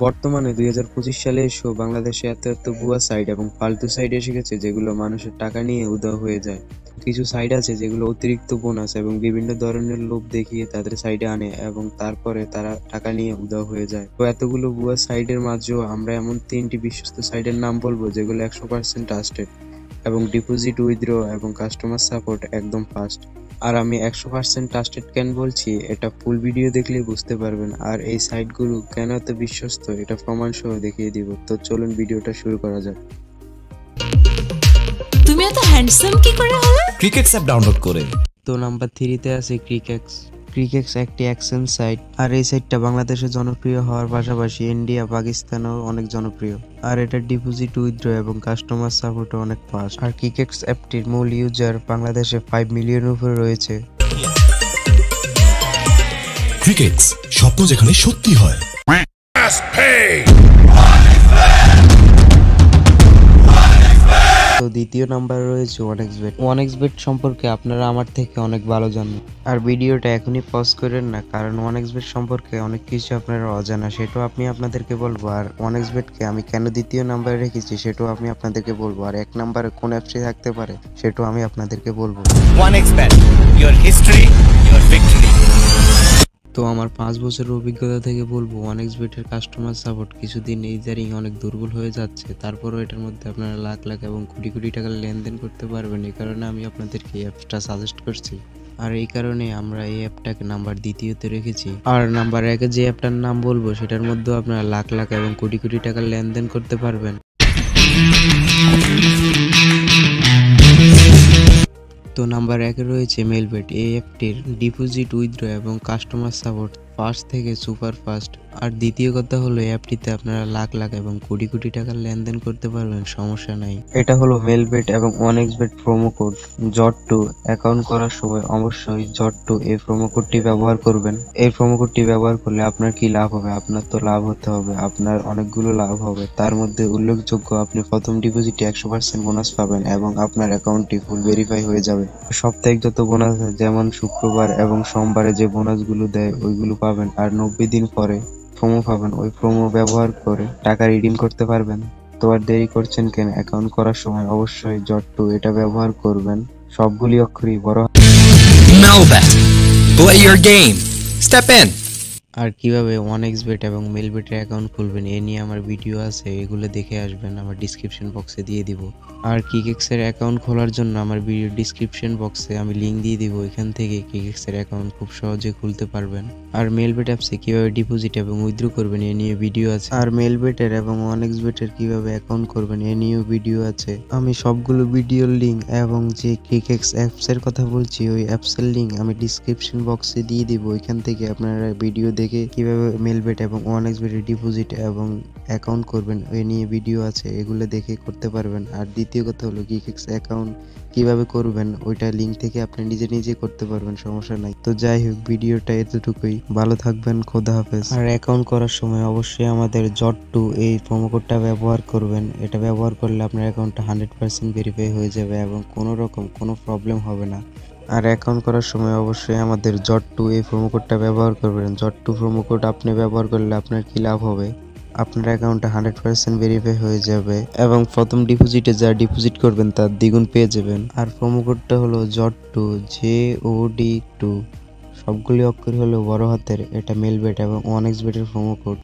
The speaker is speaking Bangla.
বর্তমানে ২০২৫ সালে এসেও বাংলাদেশে এত এত ভুয়া সাইট এবং ফালতু সাইট এসে গেছে যেগুলো মানুষের টাকা নিয়ে উধাও হয়ে যায়। কিছু সাইট আছে যেগুলো অতিরিক্ত বোনাস এবং বিভিন্ন ধরনের লোভ দেখিয়ে তাদের সাইটে আনে এবং তারপরে তারা টাকা নিয়ে উধাও হয়ে যায়। তো এতগুলো ভুয়া সাইটের মাঝেও আমরা এমন ৩টি বিশ্বস্ত সাইটের নাম বলবো যেগুলো ১০০% ট্রাস্টেড এবং ডিপোজিট, উইথড্র এবং কাস্টমার সাপোর্ট একদম ফাস্ট। আর আমি ১০০% ট্রাস্টেড কেন বলছি এটা ফুল ভিডিও দেখলেই বুঝতে পারবেন। আর এই সাইটগুলো কেন এত বিশ্বস্ত এটা প্রমাণ সহ দেখিয়ে দিব। তো চলুন ভিডিওটা শুরু করা যাক। তুমি এত হ্যান্ডসাম কি করে হলে? ক্রিকেটস অ্যাপ ডাউনলোড করে। তো নাম্বার 3-তে আছে ক্রিকেক্স। ক্রিকেক্স একটি এক্সচেঞ্জ সাইট, আর এই সাইটটা বাংলাদেশে জনপ্রিয় হওয়ার পাশাপাশি ইন্ডিয়া, পাকিস্তানেও অনেক জনপ্রিয়। আর এটার ডিপোজিট, উইথড্র এবং কাস্টমার সাপোর্টও অনেক ফাস্ট। আর ক্রিকেক্স অ্যাপটির মূল ইউজার বাংলাদেশে 5 মিলিয়নের উপরে রয়েছে। ক্রিকেটস, স্বপ্ন যেখানে সত্যি হয়। তো দ্বিতীয় নাম্বারে রয়েছে ওয়ানএক্সবেট। ওয়ানএক্সবেট সম্পর্কে আপনারা আমার থেকে অনেক ভালো জানেন, আর ভিডিওটা এখনই পজ করেন না, কারণ ওয়ানএক্সবেট সম্পর্কে অনেক কিছু আপনারা অজানা, সেটাও আমি আপনাদেরকে বলবো। আর ওয়ানএক্সবেটকে আমি কেন দ্বিতীয় নাম্বারে রেখেছি সেটাও আমি আপনাদেরকে বলবো। আর 1 নাম্বারে কোন অ্যাপসটি থাকতে পারে সেটাও আমি আপনাদেরকে বলবো। OneXBet, your history, your victory. তো আমার 5 বছরের অভিজ্ঞতা থেকে বলবো ওয়ানএক্সবেটের কাস্টমার সাপোর্ট কিছুদিন ইদারিং অনেক দুর্বল হয়ে যাচ্ছে। তারপরও এটার মধ্যে আপনারা লাখ লাখ এবং কোটি কোটি টাকার লেনদেন করতে পারবেন। এই কারণে আমি আপনাদেরকে এই অ্যাপসটা সাজেস্ট করছি। আর এই কারণে আমরা এই অ্যাপটাকে নাম্বার দ্বিতীয়তে রেখেছি। আর নাম্বার 1-এ যে অ্যাপটার নাম বলবো সেটার মধ্যেও আপনারা লাখ লাখ এবং কোটি কোটি টাকার লেনদেন করতে পারবেন। তো নাম্বার 1-এ রয়েছে মেলবেট। এই অ্যাপটির ডিপোজিট, উইথড্র এবং কাস্টমার সাপোর্ট ফাস্ট থেকে সুপার ফাস্ট। আর দ্বিতীয় কথা হলো এই অ্যাপটিতে আপনারা লাখ লাখ এবং কোটি কোটি টাকার লেনদেন করতে পারবেন, সমস্যা নাই। এটা হলো মেলবেট এবং ওয়ানএক্সবেট প্রোমো কোড জট2। অ্যাকাউন্ট করার সময় অবশ্যই জট2 এই প্রোমো কোডটি ব্যবহার করবেন। এই প্রোমো কোডটি ব্যবহার করলে আপনার কি লাভ হবে? আপনার তো লাভ হতে হবে, আপনার অনেকগুলো লাভ হবে। তার মধ্যে উল্লেখযোগ্য, আপনি প্রথম ডিপোজিটে 100% বোনাস পাবেন এবং আপনার অ্যাকাউন্টটি ফুল ভেরিফাই হয়ে যাবে। সাপ্তাহিক যত বোনাস আছে, যেমন শুক্রবার এবং সোমবারে যে বোনাসগুলো দেয় ওইগুলো পাবেন। আর 90 দিন পরে প্রোমো পাবেন, ওই প্রোমো ব্যবহার করে টাকা রিডিম করতে পারবেন। তো আর দেরি করছেন কেন? অ্যাকাউন্ট করার সময় অবশ্যই জট2 এটা ব্যবহার করবেন। সবগুলি অক্ষরই বড়। Melbet, play your game. Step in. আর কিভাবে ওয়ানএক্সবেট এবং মেলবেটের অ্যাকাউন্ট খুলবেন এ নিয়ে আমার ভিডিও আছে, এগুলো দেখে আসবেন, আমার ডিসক্রিপশন বক্সে দিয়ে দিব। আর ক্রিকেক্সের অ্যাকাউন্ট খোলার জন্য আমার ভিডিও ডিসক্রিপশন বক্সে আমি লিঙ্ক দিয়ে দিব, এখান থেকে ক্রিকেক্সের অ্যাকাউন্ট খুব সহজে খুলতে পারবেন। আর মেলবেট অ্যাপসে কিভাবে ডিপোজিট এবং উইথড্র করবেন এ নিয়ে ভিডিও আছে। আর মেলবেটের এবং ওয়ানএক্সবেটের কিভাবে অ্যাকাউন্ট করবেন এ নিয়েও ভিডিও আছে। আমি সবগুলো ভিডিওর লিঙ্ক এবং যে ক্রিকেক্স অ্যাপসের কথা বলছি ওই অ্যাপসের লিঙ্ক আমি ডিসক্রিপশন বক্সে দিয়ে দিব, এখান থেকে আপনারা ভিডিও দেখে কিভাবে মেলবেট এবং ওয়ানএক্সবেটের ডিপোজিট এবং অ্যাকাউন্ট করবেন এ নিয়ে ভিডিও আছে, এগুলো দেখে করতে পারবেন। আর দ্বিতীয় কথা হলো ক্রিকেক্স অ্যাকাউন্ট কিভাবে করবেন ওইটা লিঙ্ক থেকে আপনি নিজে নিজে করতে পারবেন, সমস্যা নাই। তো যাই হোক, ভিডিওটা এতটুকুই। ভালো থাকবেন, খোদা হাফেজ। আর অ্যাকাউন্ট করার সময় অবশ্যই আমাদের জট2 এই প্রোমো কোডটা ব্যবহার করবেন। এটা ব্যবহার করলে আপনার অ্যাকাউন্টটা 100% ভেরিফাই হয়ে যাবে এবং কোনো রকম কোনো প্রবলেম হবে না। আর অ্যাকাউন্ট করার সময় অবশ্যই আমাদের জট2 এই প্রোমো কোডটা ব্যবহার করবেন। জট2 প্রোমো কোড আপনি ব্যবহার করলে আপনার কি লাভ হবে? আপনার অ্যাকাউন্টটা 100% ভেরিফাই হয়ে যাবে এবং প্রথম ডিপোজিটে যা ডিপোজিট করবেন তার দ্বিগুণ পেয়ে যাবেন। আর প্রোমো কোডটা হলো জট2, JOD2। সবগুলি অক্ষর হলো বড় হাতের। এটা মেলবেট এবং ওয়ানএক্সবেটের প্রোমো কোড।